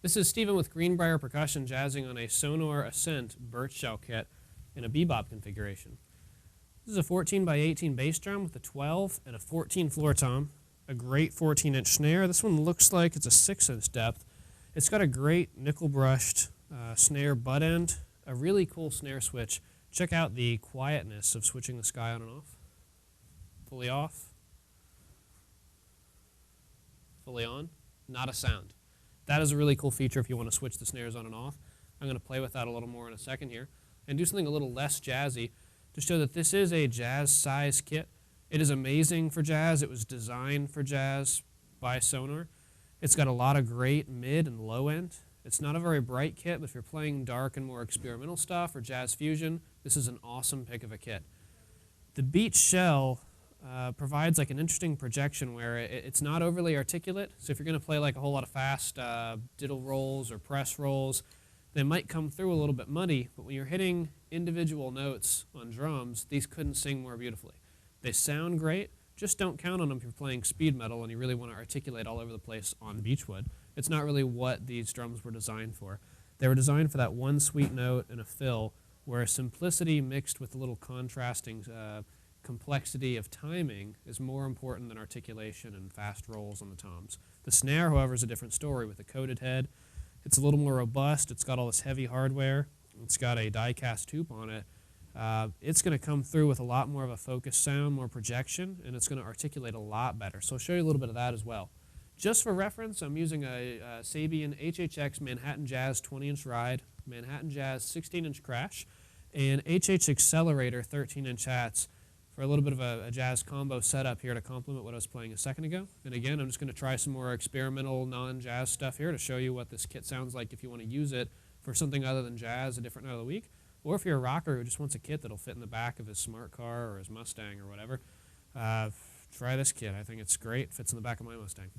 This is Stephen with Greenbrier Percussion jazzing on a Sonor Ascent birch shell kit in a bebop configuration. This is a 14 by 18 bass drum with a 12 and a 14 floor tom, a great 14-inch snare. This one looks like it's a 6-inch depth. It's got a great nickel-brushed snare butt end, a really cool snare switch. Check out the quietness of switching the sky on and off. Fully off. Fully on. Not a sound. That is a really cool feature if you want to switch the snares on and off. I'm going to play with that a little more in a second here and do something a little less jazzy to show that this is a jazz size kit. It is amazing for jazz. It was designed for jazz by Sonor. It's got a lot of great mid and low end. It's not a very bright kit, but if you're playing dark and more experimental stuff or jazz fusion, this is an awesome pick of a kit. The Beech shell provides like an interesting projection where it's not overly articulate. So if you're going to play like a whole lot of fast diddle rolls or press rolls, they might come through a little bit muddy, but when you're hitting individual notes on drums, these couldn't sing more beautifully. They sound great, just don't count on them if you're playing speed metal and you really want to articulate all over the place on beechwood. It's not really what these drums were designed for. They were designed for that one sweet note and a fill where simplicity mixed with a little contrasting complexity of timing is more important than articulation and fast rolls on the toms. The snare, however, is a different story with a coated head. It's a little more robust. It's got all this heavy hardware. It's got a die-cast tube on it. It's going to come through with a lot more of a focused sound, more projection, and it's going to articulate a lot better. So I'll show you a little bit of that as well. Just for reference, I'm using a Sabian HHX Manhattan Jazz 20-inch ride Manhattan Jazz 16-inch crash, and HH Accelerator 13-inch hats for a little bit of a jazz combo setup here to complement what I was playing a second ago. And again, I'm just going to try some more experimental non-jazz stuff here to show you what this kit sounds like if you want to use it for something other than jazz a different night of the week. Or if you're a rocker who just wants a kit that'll fit in the back of his smart car or his Mustang or whatever, try this kit. I think it's great. Fits in the back of my Mustang.